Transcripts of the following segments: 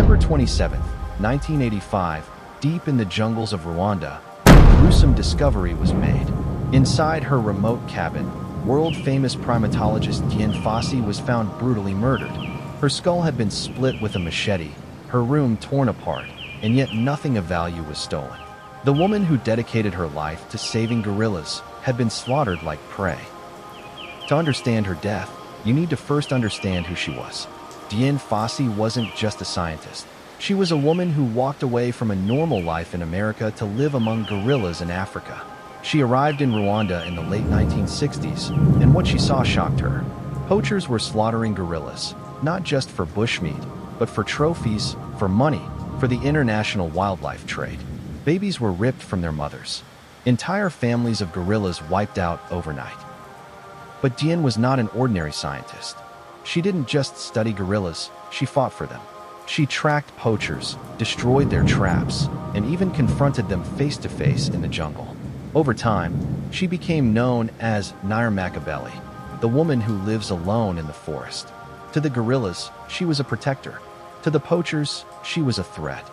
December 27, 1985, deep in the jungles of Rwanda, a gruesome discovery was made. Inside her remote cabin, world-famous primatologist Dian Fossey was found brutally murdered. Her skull had been split with a machete, her room torn apart, and yet nothing of value was stolen. The woman who dedicated her life to saving gorillas had been slaughtered like prey. To understand her death, you need to first understand who she was. Dian Fossey wasn't just a scientist. She was a woman who walked away from a normal life in America to live among gorillas in Africa. She arrived in Rwanda in the late 1960s, and what she saw shocked her. Poachers were slaughtering gorillas, not just for bushmeat, but for trophies, for money, for the international wildlife trade. Babies were ripped from their mothers. Entire families of gorillas wiped out overnight. But Dian was not an ordinary scientist. She didn't just study gorillas, she fought for them. She tracked poachers, destroyed their traps, and even confronted them face-to-face in the jungle. Over time, she became known as Nyarmakabeli, the woman who lives alone in the forest. To the gorillas, she was a protector. To the poachers, she was a threat.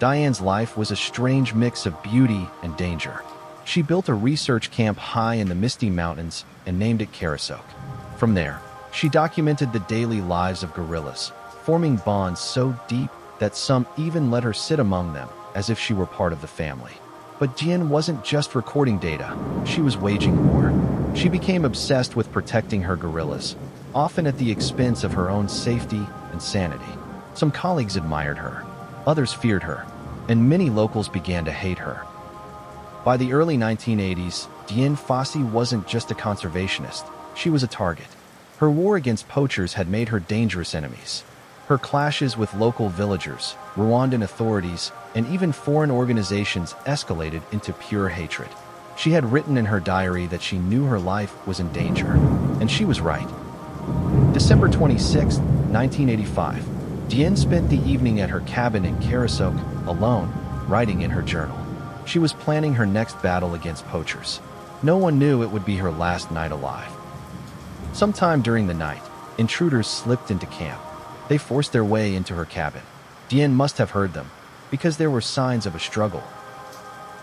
Dian's life was a strange mix of beauty and danger. She built a research camp high in the Misty Mountains and named it Karasok. From there, she documented the daily lives of gorillas, forming bonds so deep that some even let her sit among them as if she were part of the family. But Dian wasn't just recording data, she was waging war. She became obsessed with protecting her gorillas, often at the expense of her own safety and sanity. Some colleagues admired her, others feared her, and many locals began to hate her. By the early 1980s, Dian Fossey wasn't just a conservationist, she was a target. Her war against poachers had made her dangerous enemies. Her clashes with local villagers, Rwandan authorities, and even foreign organizations escalated into pure hatred. She had written in her diary that she knew her life was in danger, and she was right. December 26, 1985, Dian spent the evening at her cabin in Karasok, alone, writing in her journal. She was planning her next battle against poachers. No one knew it would be her last night alive. Sometime during the night, intruders slipped into camp. They forced their way into her cabin. Dian must have heard them, because there were signs of a struggle.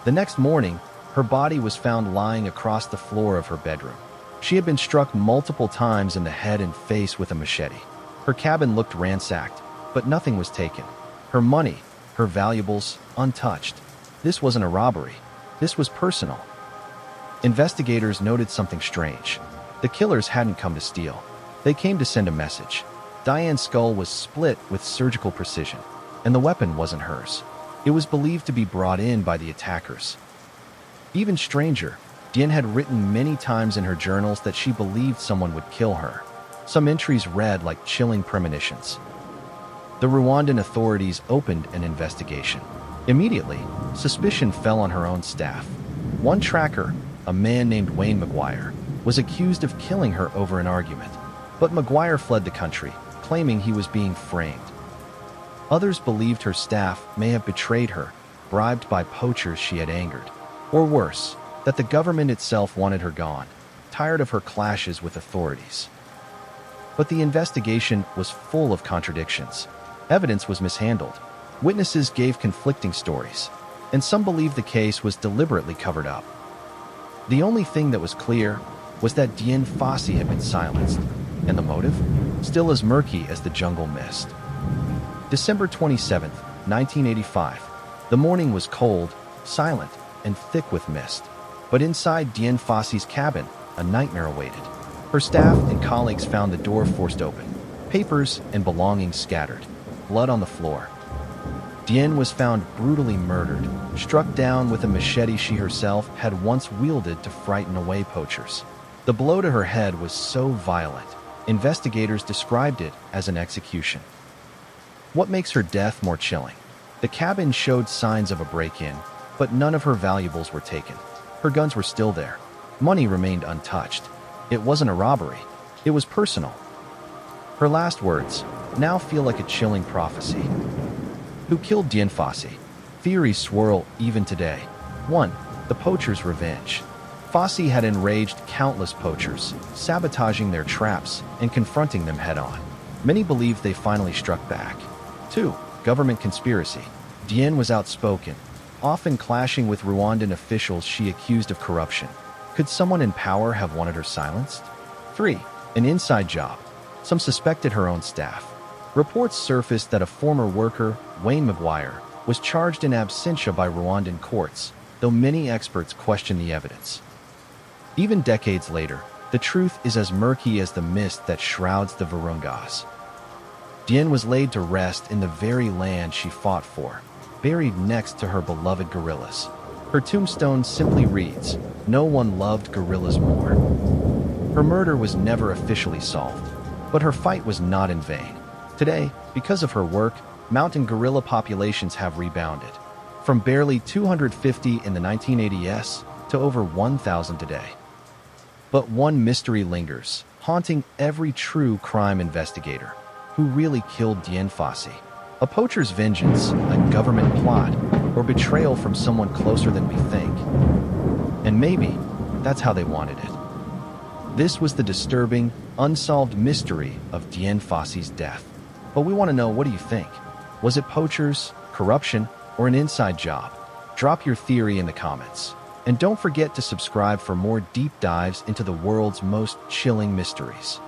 The next morning, her body was found lying across the floor of her bedroom. She had been struck multiple times in the head and face with a machete. Her cabin looked ransacked, but nothing was taken. Her money, her valuables, untouched. This wasn't a robbery. This was personal. Investigators noted something strange. The killers hadn't come to steal. They came to send a message. Dian's skull was split with surgical precision, and the weapon wasn't hers. It was believed to be brought in by the attackers. Even stranger, Dian had written many times in her journals that she believed someone would kill her. Some entries read like chilling premonitions. The Rwandan authorities opened an investigation. Immediately, suspicion fell on her own staff. One tracker, a man named Wayne McGuire, was accused of killing her over an argument. But McGuire fled the country, claiming he was being framed. Others believed her staff may have betrayed her, bribed by poachers she had angered. Or worse, that the government itself wanted her gone, tired of her clashes with authorities. But the investigation was full of contradictions. Evidence was mishandled. Witnesses gave conflicting stories, and some believed the case was deliberately covered up. The only thing that was clear was that Dian Fossey had been silenced, and the motive? Still as murky as the jungle mist. December 27, 1985. The morning was cold, silent, and thick with mist. But inside Dian Fossey's cabin, a nightmare awaited. Her staff and colleagues found the door forced open, papers and belongings scattered, blood on the floor. Dian was found brutally murdered, struck down with a machete she herself had once wielded to frighten away poachers. The blow to her head was so violent, investigators described it as an execution. What makes her death more chilling? The cabin showed signs of a break-in, but none of her valuables were taken. Her guns were still there. Money remained untouched. It wasn't a robbery. It was personal. Her last words now feel like a chilling prophecy. Who killed Dian Fossey? Theories swirl even today. 1. The poacher's revenge. Fossey had enraged countless poachers, sabotaging their traps and confronting them head-on. Many believe they finally struck back. 2. Government conspiracy. Dian was outspoken, often clashing with Rwandan officials she accused of corruption. Could someone in power have wanted her silenced? 3. An inside job. Some suspected her own staff. Reports surfaced that a former worker, Wayne Maguire, was charged in absentia by Rwandan courts, though many experts question the evidence. Even decades later, the truth is as murky as the mist that shrouds the Virungas. Dian was laid to rest in the very land she fought for, buried next to her beloved gorillas. Her tombstone simply reads, "No one loved gorillas more." Her murder was never officially solved, but her fight was not in vain. Today, because of her work, mountain gorilla populations have rebounded, from barely 250 in the 1980s to over 1,000 today. But one mystery lingers, haunting every true crime investigator. Who really killed Dian Fossey? A poacher's vengeance, a government plot, or betrayal from someone closer than we think? And maybe that's how they wanted it. This was the disturbing, unsolved mystery of Dian Fossey's death. But we want to know, what do you think? Was it poachers, corruption, or an inside job? Drop your theory in the comments. And don't forget to subscribe for more deep dives into the world's most chilling mysteries.